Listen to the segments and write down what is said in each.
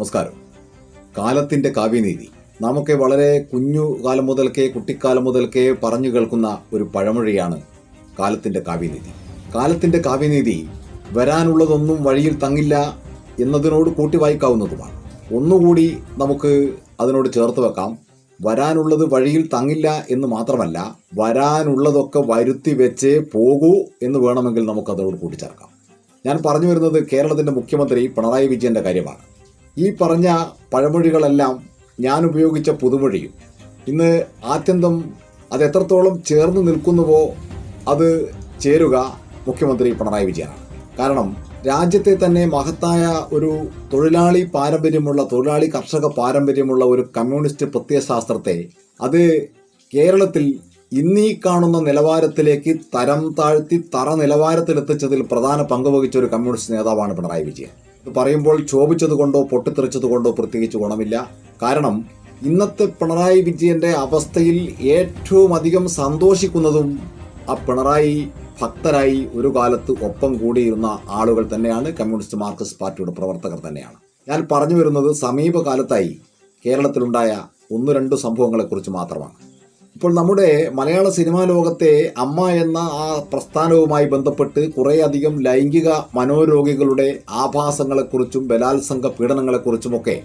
നമസ്കാരം. കാലത്തിൻ്റെ കാവ്യനീതി നമുക്ക് വളരെ കുഞ്ഞുകാലം മുതൽക്കേ കുട്ടിക്കാലം മുതൽക്കേ പറഞ്ഞു കേൾക്കുന്ന ഒരു പഴമൊഴിയാണ് കാലത്തിൻ്റെ കാവ്യനീതി. കാലത്തിൻ്റെ കാവ്യനീതി വരാനുള്ളതൊന്നും വഴിയിൽ തങ്ങില്ല എന്നതിനോട് കൂട്ടി വായിക്കാവുന്നതുമാണ്. ഒന്നുകൂടി നമുക്ക് അതിനോട് ചേർത്ത് വെക്കാം. വരാനുള്ളത് വഴിയിൽ തങ്ങില്ല എന്ന് മാത്രമല്ല, വരാനുള്ളതൊക്കെ വരുത്തി വെച്ചേ പോകൂ എന്ന് വേണമെങ്കിൽ നമുക്കതോട് കൂട്ടിച്ചേർക്കാം. ഞാൻ പറഞ്ഞു വരുന്നത് കേരളത്തിൻ്റെ മുഖ്യമന്ത്രി പിണറായി വിജയൻ്റെ കാര്യമാണ്. ഈ പറഞ്ഞ പഴമൊഴികളെല്ലാം ഞാൻ ഉപയോഗിച്ച പുതുമൊഴിയും ഇന്ന് ആത്യന്തം അത് എത്രത്തോളം ചേർന്ന് നിൽക്കുന്നുവോ അത് ചേരുക മുഖ്യമന്ത്രി പിണറായി വിജയനാണ്. കാരണം രാജ്യത്തെ തന്നെ മഹത്തായ ഒരു തൊഴിലാളി കർഷക പാരമ്പര്യമുള്ള ഒരു കമ്മ്യൂണിസ്റ്റ് പ്രത്യയശാസ്ത്രത്തെ അത് കേരളത്തിൽ ഇന്നീ കാണുന്ന നിലവാരത്തിലേക്ക് തരം താഴ്ത്തി തറ നിലവാരത്തിലെത്തിച്ചതിൽ പ്രധാന പങ്കുവഹിച്ച ഒരു കമ്മ്യൂണിസ്റ്റ് നേതാവാണ് പിണറായി വിജയൻ. ഇത് പറയുമ്പോൾ ക്ഷോഭിച്ചതുകൊണ്ടോ പൊട്ടിത്തെറിച്ചതുകൊണ്ടോ പ്രത്യേകിച്ച് ഗുണമില്ല. കാരണം ഇന്നത്തെ പിണറായി വിജയന്റെ അവസ്ഥയിൽ ഏറ്റവും അധികം സന്തോഷിക്കുന്നതും ആ പിണറായി ഭക്തരായി ഒരു കാലത്ത് ഒപ്പം കൂടിയിരുന്ന ആളുകൾ തന്നെയാണ്, കമ്മ്യൂണിസ്റ്റ് മാർക്സിസ്റ്റ് പാർട്ടിയുടെ പ്രവർത്തകർ തന്നെയാണ്. ഞാൻ പറഞ്ഞു വരുന്നത് സമീപകാലത്തായി കേരളത്തിലുണ്ടായ 1-2 സംഭവങ്ങളെക്കുറിച്ച് മാത്രമാണ്. ഇപ്പോൾ നമ്മുടെ മലയാള സിനിമാ ലോകത്തെ അമ്മ എന്ന ആ പ്രസ്ഥാനവുമായി ബന്ധപ്പെട്ട് കുറേയധികം ലൈംഗിക മനോരോഗികളുടെ ആഭാസങ്ങളെക്കുറിച്ചും ബലാത്സംഗ പീഡനങ്ങളെക്കുറിച്ചുമൊക്കെ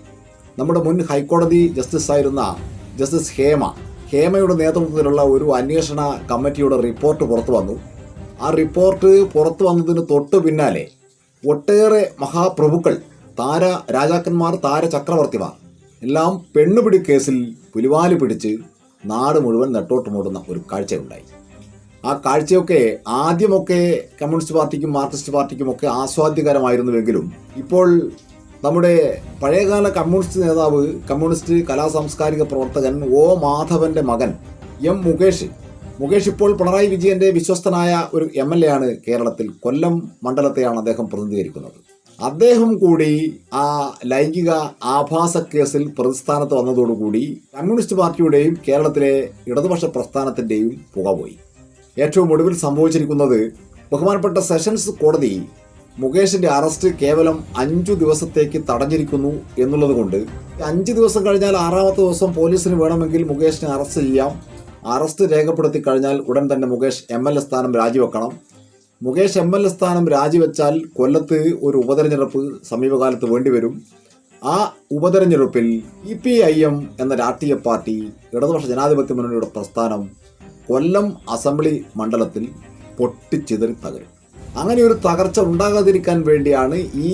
നമ്മുടെ മുൻ ഹൈക്കോടതി ജസ്റ്റിസായിരുന്ന ജസ്റ്റിസ് ഹേമയുടെ നേതൃത്വത്തിലുള്ള ഒരു അന്വേഷണ കമ്മിറ്റിയുടെ റിപ്പോർട്ട് പുറത്തു വന്നു. ആ റിപ്പോർട്ട് പുറത്തു വന്നതിന് തൊട്ടു പിന്നാലെ ഒട്ടേറെ മഹാപ്രഭുക്കൾ, രാജാക്കന്മാർ, ചക്രവർത്തിമാർ എല്ലാം പെണ്ണുപിടി കേസിൽ പുലിവാല് പിടിച്ച് നാട് മുഴുവൻ നെട്ടോട്ട് മൂടുന്ന ഒരു കാഴ്ചയുണ്ടായി. ആ കാഴ്ചയൊക്കെ ആദ്യമൊക്കെ കമ്മ്യൂണിസ്റ്റ് പാർട്ടിക്കും മാർക്സിസ്റ്റ് പാർട്ടിക്കും ഒക്കെ ആസ്വാദ്യകരമായിരുന്നുവെങ്കിലും ഇപ്പോൾ നമ്മുടെ പഴയകാല കമ്മ്യൂണിസ്റ്റ് നേതാവ്, കമ്മ്യൂണിസ്റ്റ് കലാസാംസ്കാരിക പ്രവർത്തകൻ ഒ മാധവന്റെ മകൻ എം മുകേഷ് ഇപ്പോൾ പിണറായി വിജയന്റെ വിശ്വസ്തനായ ഒരു MLA ആണ്. കേരളത്തിൽ കൊല്ലം മണ്ഡലത്തെയാണ് അദ്ദേഹം പ്രതിനിധീകരിക്കുന്നത്. അദ്ദേഹം കൂടി ആ ലൈംഗിക ആഭാസ കേസിൽ പ്രതിസ്ഥാനത്ത് വന്നതോടുകൂടി കമ്മ്യൂണിസ്റ്റ് പാർട്ടിയുടെയും കേരളത്തിലെ ഇടതുപക്ഷ പ്രസ്ഥാനത്തിൻ്റെയും പുകപോയി. ഏറ്റവും ഒടുവിൽ സംഭവിച്ചിരിക്കുന്നത്, ബഹുമാനപ്പെട്ട സെഷൻസ് കോടതി മുകേഷിന്റെ അറസ്റ്റ് കേവലം 5 ദിവസത്തേക്ക് തടഞ്ഞിരിക്കുന്നു എന്നുള്ളത് കൊണ്ട് 5 ദിവസം കഴിഞ്ഞാൽ 6ാമത്തെ ദിവസം പോലീസിന് വേണമെങ്കിൽ മുകേഷിനെ അറസ്റ്റ് ചെയ്യാം. അറസ്റ്റ് രേഖപ്പെടുത്തി കഴിഞ്ഞാൽ ഉടൻ തന്നെ മുകേഷ് MLA സ്ഥാനം രാജിവെക്കണം. മുകേഷ് MLA സ്ഥാനം രാജിവെച്ചാൽ കൊല്ലത്ത് ഒരു ഉപതെരഞ്ഞെടുപ്പ് സമീപകാലത്ത് വേണ്ടിവരും. ആ ഉപതെരഞ്ഞെടുപ്പിൽ CPIM എന്ന രാഷ്ട്രീയ പാർട്ടി, ഇടതുപക്ഷ ജനാധിപത്യ മുന്നണിയുടെ പ്രസ്ഥാനം കൊല്ലം അസംബ്ലി മണ്ഡലത്തിൽ പൊട്ടിച്ചിതറി തകരും. അങ്ങനെ ഒരു തകർച്ച ഉണ്ടാകാതിരിക്കാൻ വേണ്ടിയാണ് ഈ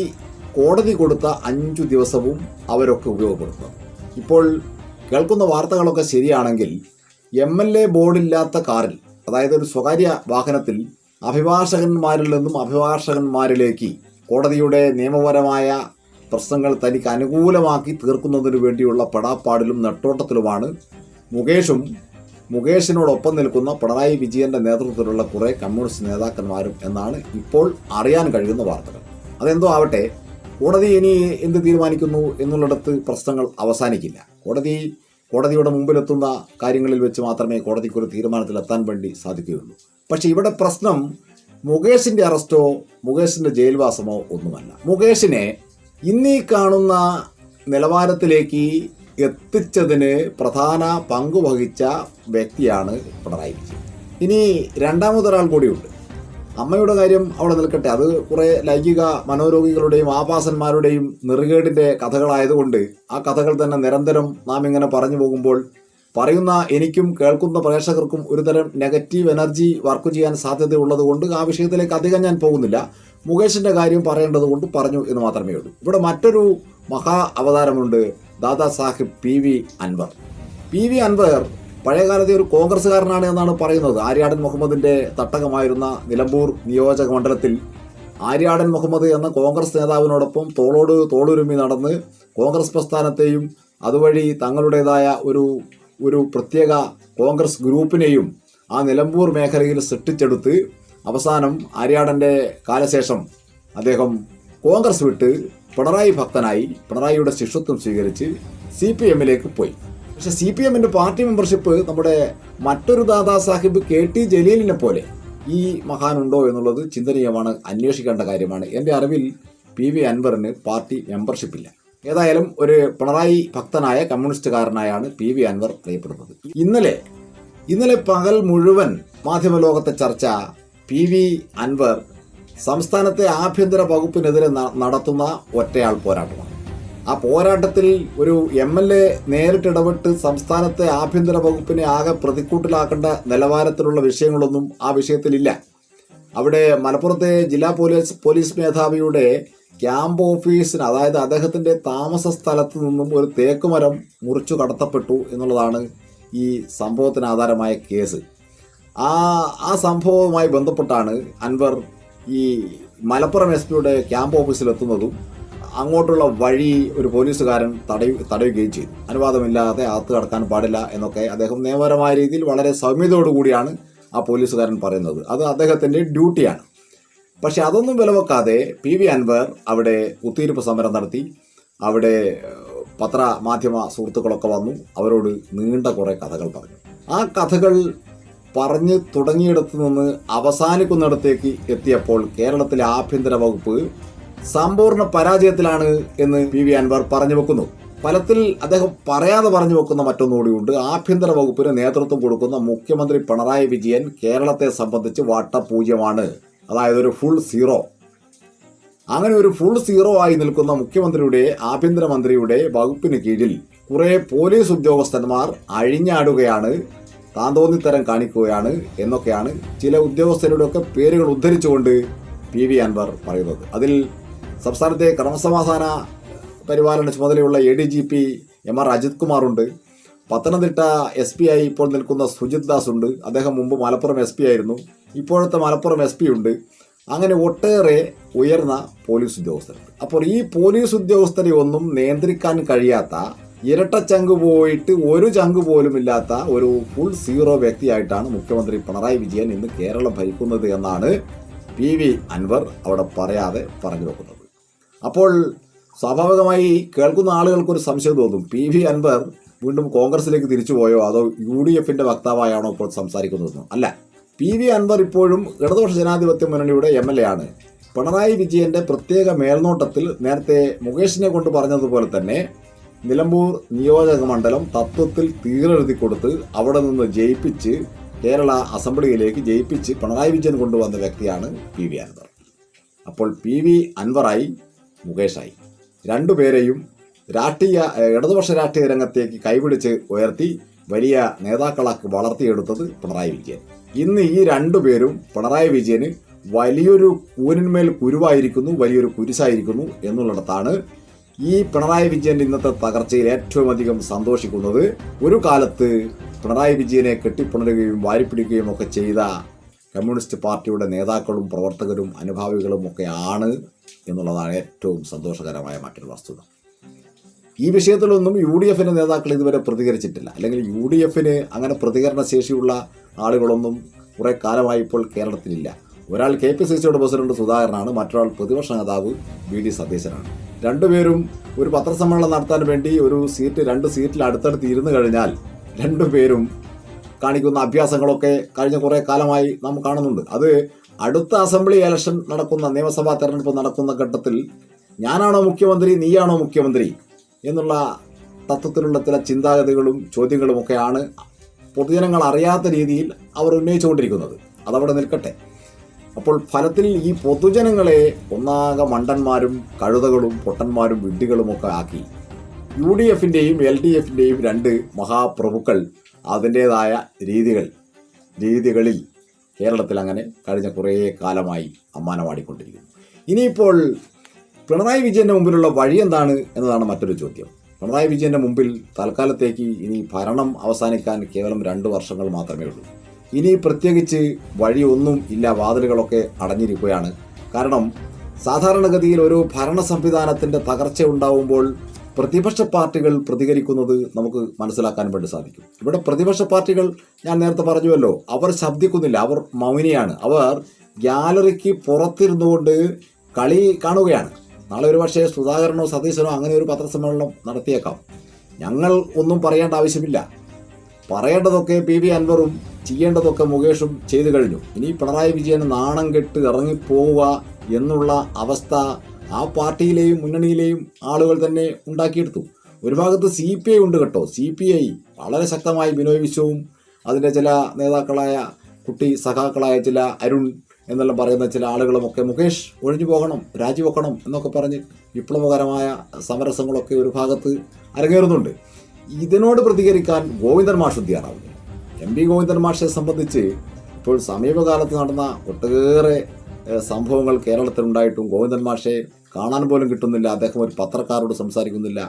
കോടതി കൊടുത്ത 5 ദിവസവും അവരൊക്കെ ഉപയോഗപ്പെടുത്തുന്നത്. ഇപ്പോൾ കേൾക്കുന്ന വാർത്തകളൊക്കെ ശരിയാണെങ്കിൽ MLA ബോർഡില്ലാത്ത കാറിൽ, അതായത് ഒരു സ്വകാര്യ വാഹനത്തിൽ അഭിഭാഷകന്മാരിൽ നിന്നും അഭിഭാഷകന്മാരിലേക്ക് കോടതിയുടെ നിയമപരമായ പ്രശ്നങ്ങൾ തനിക്ക് അനുകൂലമാക്കി തീർക്കുന്നതിനു വേണ്ടിയുള്ള പെടാപ്പാടിലും നെട്ടോട്ടത്തിലുമാണ് മുകേഷിനോടൊപ്പം നിൽക്കുന്ന പിണറായി വിജയന്റെ നേതൃത്വത്തിലുള്ള കുറേ കമ്മ്യൂണിസ്റ്റ് നേതാക്കന്മാരും എന്നാണ് ഇപ്പോൾ അറിയാൻ കഴിയുന്ന വാർത്തകൾ. അതെന്തോ ആവട്ടെ, കോടതി ഇനി എന്ത് തീരുമാനിക്കുന്നു എന്നുള്ളിടത്ത് പ്രശ്നങ്ങൾ അവസാനിക്കില്ല. കോടതിയുടെ മുമ്പിലെത്തുന്ന കാര്യങ്ങളിൽ വെച്ച് മാത്രമേ കോടതിക്കൊരു തീരുമാനത്തിലെത്താൻ വേണ്ടി സാധിക്കുകയുള്ളൂ. പക്ഷെ ഇവിടെ പ്രശ്നം മുകേഷിന്റെ അറസ്റ്റോ മുകേഷിന്റെ ജയിൽവാസമോ ഒന്നുമല്ല. മുകേഷിനെ ഇന്നീ കാണുന്ന നിലവാരത്തിലേക്ക് എത്തിച്ചതിന് പ്രധാന പങ്ക് വഹിച്ച വ്യക്തിയാണ് പിണറായി വിജയൻ. ഇനി രണ്ടാമതൊരാൾ കൂടിയുണ്ട്. അമ്മയുടെ കാര്യം അവിടെ നിൽക്കട്ടെ, അത് കുറേ ലൈംഗിക മനോരോഗികളുടെയും ആഭാസന്മാരുടെയും നെറുകേടിൻ്റെ കഥകളായതുകൊണ്ട് ആ കഥകൾ തന്നെ നിരന്തരം നാം ഇങ്ങനെ പറഞ്ഞു പോകുമ്പോൾ പറയുന്ന എനിക്കും കേൾക്കുന്ന പ്രേക്ഷകർക്കും ഒരുതരം നെഗറ്റീവ് എനർജി വർക്ക് ചെയ്യാൻ സാധ്യതയുള്ളത് കൊണ്ട് ആ വിഷയത്തിലേക്ക് അധികം ഞാൻ പോകുന്നില്ല. മുകേഷിൻ്റെ കാര്യം പറയേണ്ടത് കൊണ്ട് പറഞ്ഞു എന്ന് മാത്രമേ ഉള്ളൂ. ഇവിടെ മറ്റൊരു മഹാ അവതാരമുണ്ട്, ദാദാ സാഹിബ് PV അൻവർ പഴയകാലത്തെ ഒരു കോൺഗ്രസ്സുകാരനാണ് എന്നാണ് പറയുന്നത്. ആര്യാടൻ മുഹമ്മദിന്റെ തട്ടകമായിരുന്ന നിലമ്പൂർ നിയോജക മണ്ഡലത്തിൽ ആര്യാടൻ മുഹമ്മദ് എന്ന കോൺഗ്രസ് നേതാവിനോടൊപ്പം തോളോട് തോളുരുമി നടന്ന് കോൺഗ്രസ് പ്രസ്ഥാനത്തെയും അതുവഴി തങ്ങളുടേതായ ഒരു പ്രത്യേക കോൺഗ്രസ് ഗ്രൂപ്പിനെയും ആ നിലമ്പൂർ മേഖലയിൽ സൃഷ്ടിച്ചെടുത്ത് അവസാനം ആര്യാടൻ്റെ കാലശേഷം അദ്ദേഹം കോൺഗ്രസ് വിട്ട് പിണറായി ഭക്തനായി പിണറായിയുടെ ശിഷ്യത്വം സ്വീകരിച്ച് CPMലേക്ക് പോയി. പക്ഷെ CPMന്റെ പാർട്ടി മെമ്പർഷിപ്പ് നമ്മുടെ മറ്റൊരു ദാദാ സാഹിബ് KT ജലീലിനെ പോലെ ഈ മഹാനുണ്ടോ എന്നുള്ളത് ചിന്തനീയമാണ്, അന്വേഷിക്കേണ്ട കാര്യമാണ്. എൻ്റെ അറിവിൽ PV അൻവറിന് പാർട്ടി മെമ്പർഷിപ്പില്ല. ഏതായാലും ഒരു പിണറായി ഭക്തനായ കമ്മ്യൂണിസ്റ്റുകാരനായാണ് PV അൻവർ അറിയപ്പെടുന്നത്. ഇന്നലെ പകൽ മുഴുവൻ മാധ്യമലോകത്തെ ചർച്ച PV അൻവർ സംസ്ഥാനത്തെ ആഭ്യന്തര വകുപ്പിനെതിരെ നടത്തുന്ന ഒറ്റയാൾ പോരാട്ടമാണ്. ആ പോരാട്ടത്തിൽ ഒരു MLA നേരിട്ടിടപെട്ട് സംസ്ഥാനത്തെ ആഭ്യന്തര വകുപ്പിനെ ആകെ പ്രതിക്കൂട്ടിലാക്കേണ്ട നിലവാരത്തിലുള്ള വിഷയങ്ങളൊന്നും ആ വിഷയത്തിലില്ല. അവിടെ മലപ്പുറത്തെ ജില്ലാ പോലീസ് മേധാവിയുടെ ക്യാമ്പ് ഓഫീസിന്, അതായത് അദ്ദേഹത്തിൻ്റെ താമസ സ്ഥലത്ത് നിന്നും ഒരു തേക്കുമരം മുറിച്ചു കടത്തപ്പെട്ടു എന്നുള്ളതാണ് ഈ സംഭവത്തിന് ആധാരമായ കേസ്. ആ സംഭവവുമായി ബന്ധപ്പെട്ടാണ് അൻവർ ഈ മലപ്പുറം SP ക്യാമ്പ് ഓഫീസിലെത്തുന്നതും അങ്ങോട്ടുള്ള വഴി ഒരു പോലീസുകാരൻ തടയുകയും ചെയ്തു. അനുവാദമില്ലാതെ അകത്ത് കടക്കാൻ പാടില്ല എന്നൊക്കെ അദ്ദേഹം നിയമപരമായ രീതിയിൽ വളരെ സൗമ്യതയോടുകൂടിയാണ് ആ പോലീസുകാരൻ പറയുന്നത്. അത് അദ്ദേഹത്തിൻ്റെ ഡ്യൂട്ടിയാണ്. പക്ഷെ അതൊന്നും വിലവെക്കാതെ PV അൻവർ അവിടെ കുത്തിയിരിപ്പ് സമരം നടത്തി. അവിടെ പത്രമാധ്യമ സുഹൃത്തുക്കളൊക്കെ വന്നു. അവരോട് നീണ്ട കുറേ കഥകൾ പറഞ്ഞു. ആ കഥകൾ പറഞ്ഞ് തുടങ്ങിയിടത്ത് നിന്ന് അവസാനിക്കുന്നിടത്തേക്ക് എത്തിയപ്പോൾ കേരളത്തിലെ ആഭ്യന്തര വകുപ്പ് സമ്പൂർണ്ണ പരാജയത്തിലാണ് എന്ന് PV അൻവർ പറഞ്ഞു വെക്കുന്നു. ഫലത്തിൽ അദ്ദേഹം പറയാതെ പറഞ്ഞു വെക്കുന്ന മറ്റൊന്നുകൂടിയുണ്ട്. ആഭ്യന്തര വകുപ്പിന് നേതൃത്വം കൊടുക്കുന്ന മുഖ്യമന്ത്രി പിണറായി വിജയൻ കേരളത്തെ സംബന്ധിച്ച് വട്ടപൂജ്യമാണ്, അതായത് ഒരു ഫുൾ സീറോ. അങ്ങനെ ഒരു ഫുൾ സീറോ ആയി നിൽക്കുന്ന മുഖ്യമന്ത്രിയുടെ ആഭ്യന്തരമന്ത്രിയുടെ വകുപ്പിന് കീഴിൽ കുറെ പോലീസ് ഉദ്യോഗസ്ഥന്മാർ അഴിഞ്ഞാടുകയാണ്, താന്തോന്നിത്തരം കാണിക്കുകയാണ് എന്നൊക്കെയാണ് ചില ഉദ്യോഗസ്ഥരുടെയൊക്കെ പേരുകൾ ഉദ്ധരിച്ചുകൊണ്ട് PV അൻവർ പറയുന്നത്. അതിൽ സംസ്ഥാനത്തെ ക്രമസമാധാന പരിപാലന ചുമതലയുള്ള ADGP MR Ajith കുമാറുണ്ട്. Pathanamthitta SP ആയി ഇപ്പോൾ നിൽക്കുന്ന സുജിത് ദാസ് ഉണ്ട്. അദ്ദേഹം മുമ്പ് മലപ്പുറം SP ആയിരുന്നു. ഇപ്പോഴത്തെ മലപ്പുറം SP ഉണ്ട്. അങ്ങനെ ഒട്ടേറെ ഉയർന്ന പോലീസ് ഉദ്യോഗസ്ഥരുണ്ട്. അപ്പോൾ ഈ പോലീസ് ഉദ്യോഗസ്ഥരെ ഒന്നും നിയന്ത്രിക്കാൻ കഴിയാത്ത, ഇരട്ട ചങ്ക് പോയിട്ട് ഒരു ചങ്ക് പോലും ഇല്ലാത്ത ഒരു ഫുൾ സീറോ വ്യക്തിയായിട്ടാണ് മുഖ്യമന്ത്രി പിണറായി വിജയൻ ഇന്ന് കേരളം ഭരിക്കുന്നത് എന്നാണ് PV അൻവർ അവിടെ പറയാതെ പറഞ്ഞു വെക്കുന്നത്. അപ്പോൾ സ്വാഭാവികമായി കേൾക്കുന്ന ആളുകൾക്കൊരു സംശയം തോന്നും, PV അൻവർ വീണ്ടും കോൺഗ്രസിലേക്ക് തിരിച്ചുപോയോ അതോ UDFന്റെ വക്താവായാണോ ഇപ്പോൾ സംസാരിക്കുന്നതെന്നോ? അല്ല, PV അൻവർ ഇപ്പോഴും ഇടതുപക്ഷ ജനാധിപത്യ മുന്നണിയുടെ MLA ആണ്. പിണറായി വിജയന്റെ പ്രത്യേക മേൽനോട്ടത്തിൽ നേരത്തെ മുകേഷിനെ കൊണ്ട് പറഞ്ഞതുപോലെ തന്നെ നിലമ്പൂർ നിയോജക മണ്ഡലം തത്വത്തിൽ തീരെഴുതി കൊടുത്ത് അവിടെ നിന്ന് ജയിപ്പിച്ച് കേരള അസംബ്ലിയിലേക്ക് ജയിപ്പിച്ച് പിണറായി വിജയൻ കൊണ്ടുവന്ന വ്യക്തിയാണ് PV അൻവർ. അപ്പോൾ PV അൻവറായി, മുകേഷായി, രണ്ടുപേരെയും ഇടതുപക്ഷ രാഷ്ട്രീയ രംഗത്തേക്ക് കൈപിടിച്ച് ഉയർത്തി വലിയ നേതാക്കളാക്കി വളർത്തിയെടുത്തത് പിണറായി വിജയൻ. ഇന്ന് ഈ രണ്ടുപേരും പിണറായി വിജയന് വലിയൊരു കൂനിന്മേൽ കുരുവായിരിക്കുന്നു, വലിയൊരു കുരിശായിരിക്കുന്നു എന്നുള്ളിടത്താണ് ഈ പിണറായി വിജയന്റെ ഇന്നത്തെ തകർച്ചയിൽ ഏറ്റവും അധികം സന്തോഷിക്കുന്നത്. ഒരു കാലത്ത് പിണറായി വിജയനെ കെട്ടിപ്പുണരുകയും വാരിപ്പിടിക്കുകയും ഒക്കെ ചെയ്ത കമ്മ്യൂണിസ്റ്റ് പാർട്ടിയുടെ നേതാക്കളും പ്രവർത്തകരും അനുഭാവികളും ഒക്കെ ആണ് എന്നുള്ളതാണ് ഏറ്റവും സന്തോഷകരമായ മറ്റൊരു വസ്തുത. ഈ വിഷയത്തിലൊന്നും UDFന്റെ നേതാക്കൾ ഇതുവരെ പ്രതികരിച്ചിട്ടില്ല. അല്ലെങ്കിൽ UDFന് അങ്ങനെ പ്രതികരണ ശേഷിയുള്ള ആളുകളൊന്നും കുറെ കാലമായി ഇപ്പോൾ കേരളത്തിലില്ല. ഒരാൾ KPCCയുടെ പ്രസിഡന്റ് സുധാകരനാണ്, മറ്റൊരാൾ പ്രതിപക്ഷ നേതാവ് VD സതീശനാണ്. രണ്ടുപേരും ഒരു പത്രസമ്മേളനം നടത്താൻ വേണ്ടി രണ്ട് സീറ്റിൽ അടുത്തടുത്ത് ഇരുന്ന് കഴിഞ്ഞാൽ രണ്ടുപേരും കാണിക്കുന്ന അഭ്യാസങ്ങളൊക്കെ കഴിഞ്ഞ കുറേ കാലമായി നാം കാണുന്നുണ്ട്. അത് അടുത്ത അസംബ്ലി ഇലക്ഷൻ നടക്കുന്ന, നിയമസഭാ തെരഞ്ഞെടുപ്പ് നടക്കുന്ന ഘട്ടത്തിൽ ഞാനാണോ മുഖ്യമന്ത്രി, നീയാണോ മുഖ്യമന്ത്രി എന്നുള്ള തത്വത്തിലുള്ള ചില ചിന്താഗതികളും ചോദ്യങ്ങളുമൊക്കെയാണ് പൊതുജനങ്ങൾ അറിയാത്ത രീതിയിൽ അവർ ഉന്നയിച്ചുകൊണ്ടിരിക്കുന്നത്. അതവിടെ നിൽക്കട്ടെ. അപ്പോൾ ഫലത്തിൽ ഈ പൊതുജനങ്ങളെ ഒന്നാകെ മണ്ടന്മാരും കഴുതകളും പൊട്ടന്മാരും വിഡ്ഢികളുമൊക്കെ ആക്കി UDFന്റെയും LDFന്റെയും രണ്ട് മഹാപ്രഭുക്കൾ അതിൻ്റേതായ രീതികളിൽ കേരളത്തിൽ അങ്ങനെ കഴിഞ്ഞ കുറേ കാലമായി അമ്മാനമാടിക്കൊണ്ടിരിക്കുന്നു. ഇനിയിപ്പോൾ പിണറായി വിജയൻ്റെ മുമ്പിലുള്ള വഴി എന്താണ് എന്നതാണ് മറ്റൊരു ചോദ്യം. പിണറായി വിജയൻ്റെ മുമ്പിൽ തൽക്കാലത്തേക്ക് ഇനി ഭരണം അവസാനിക്കാൻ കേവലം 2 വർഷങ്ങൾ മാത്രമേ ഉള്ളൂ. ഇനി പ്രത്യേകിച്ച് വഴിയൊന്നും ഇല്ല, വാതിലുകളൊക്കെ അടഞ്ഞിരിക്കുകയാണ്. കാരണം സാധാരണഗതിയിൽ ഒരു ഭരണ സംവിധാനത്തിൻ്റെ തകർച്ച ഉണ്ടാവുമ്പോൾ പ്രതിപക്ഷ പാർട്ടികൾ പ്രതികരിക്കുന്നത് നമുക്ക് മനസ്സിലാക്കാൻ വേണ്ടി സാധിക്കും. ഇവിടെ പ്രതിപക്ഷ പാർട്ടികൾ ഞാൻ നേരത്തെ പറഞ്ഞുവല്ലോ, അവർ ശബ്ദിക്കുന്നില്ല, അവർ മൗനിയാണ്. അവർ ഗ്യാലറിക്ക് പുറത്തിരുന്നുകൊണ്ട് കളി കാണുകയാണ്. നാളെ ഒരു പക്ഷേ സുധാകരനോ സതീശനോ അങ്ങനെ ഒരു പത്രസമ്മേളനം നടത്തിയേക്കാം. ഞങ്ങൾ ഒന്നും പറയേണ്ട ആവശ്യമില്ല. പറയേണ്ടതൊക്കെ PV അൻവറും ചെയ്യേണ്ടതൊക്കെ മുകേഷും ചെയ്തു കഴിഞ്ഞു. ഇനി പിണറായി വിജയന് നാണം കെട്ട് ഇറങ്ങിപ്പോവുക എന്നുള്ള അവസ്ഥ ആ പാർട്ടിയിലെയും മുന്നണിയിലെയും ആളുകൾ തന്നെ ഉണ്ടാക്കിയെടുത്തു. ഒരു ഭാഗത്ത് CPI ഉണ്ട് കേട്ടോ. CPI വളരെ ശക്തമായി ബിനോയ് വിശ്വവും അതിൻ്റെ ചില നേതാക്കളായ കുട്ടി സഖാക്കളായ ചില അരുൺ എന്നെല്ലാം പറയുന്ന ചില ആളുകളുമൊക്കെ മുകേഷ് ഒഴിഞ്ഞു പോകണം, രാജിവെക്കണം എന്നൊക്കെ പറഞ്ഞ് വിപ്ലവകരമായ സമരസങ്ങളൊക്കെ ഒരു ഭാഗത്ത് അരങ്ങേറുന്നുണ്ട്. ഇതിനോട് പ്രതികരിക്കാൻ ഗോവിന്ദൻ മാഷ് തയ്യാറാവുന്നു. MP ഗോവിന്ദൻ മാഷെ സംബന്ധിച്ച് ഇപ്പോൾ സമീപകാലത്ത് നടന്ന ഒട്ടേറെ സംഭവങ്ങൾ കേരളത്തിലുണ്ടായിട്ടും ഗോവിന്ദൻ മാഷെ കാണാൻ പോലും കിട്ടുന്നില്ല, അദ്ദേഹം ഒരു പത്രക്കാരോട് സംസാരിക്കുന്നില്ല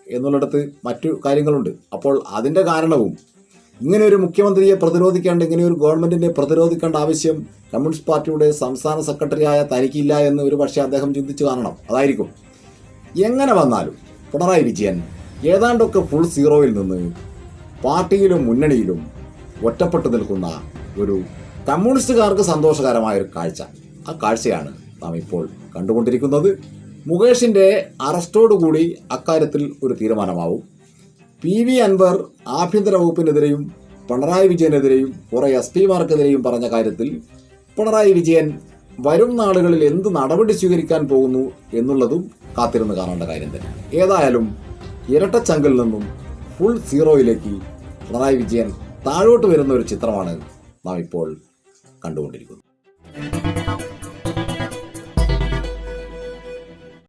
എന്നുള്ളിടത്ത് മറ്റു കാര്യങ്ങളുണ്ട്. അപ്പോൾ അതിൻ്റെ കാരണവും ഇങ്ങനെ ഒരു മുഖ്യമന്ത്രിയെ പ്രതിരോധിക്കേണ്ട, ഇങ്ങനെ ഒരു ഗവൺമെൻറ്റിനെ പ്രതിരോധിക്കേണ്ട ആവശ്യം കമ്മ്യൂണിസ്റ്റ് പാർട്ടിയുടെ സംസ്ഥാന സെക്രട്ടറിയായ തനിക്കില്ല എന്ന് ഒരു പക്ഷേ അദ്ദേഹം ചിന്തിച്ചു കാണണം. അതായിരിക്കും. എങ്ങനെ വന്നാലും പിണറായി വിജയൻ ഏതാണ്ടൊക്കെ ഫുൾ സീറോയിൽ നിന്ന് പാർട്ടിയിലും മുന്നണിയിലും ഒറ്റപ്പെട്ടു നിൽക്കുന്ന ഒരു കമ്മ്യൂണിസ്റ്റുകാർക്ക് സന്തോഷകരമായൊരു കാഴ്ച. ആ കാഴ്ചയാണ് നാം ഇപ്പോൾ കണ്ടുകൊണ്ടിരിക്കുന്നത്. മുകേഷിൻ്റെ അറസ്റ്റോടുകൂടി അക്കാര്യത്തിൽ ഒരു തീരുമാനമാവും. PV അൻവർ ആഭ്യന്തര വകുപ്പിനെതിരെയും പിണറായി വിജയനെതിരെയും കുറേ SP-മാർക്കെതിരെയും പറഞ്ഞ കാര്യത്തിൽ പിണറായി വിജയൻ വരും നാളുകളിൽ എന്ത് നടപടി സ്വീകരിക്കാൻ പോകുന്നു എന്നുള്ളതും കാത്തിരുന്ന് കാണേണ്ട കാര്യം തന്നെ. ഏതായാലും ഇരട്ടച്ചങ്കിൽ നിന്നും ഫുൾ സീറോയിലേക്ക് പിണറായി വിജയൻ താഴോട്ട് വരുന്ന ഒരു ചിത്രമാണ് നാം ഇപ്പോൾ കണ്ടുകൊണ്ടിരിക്കുന്നത്.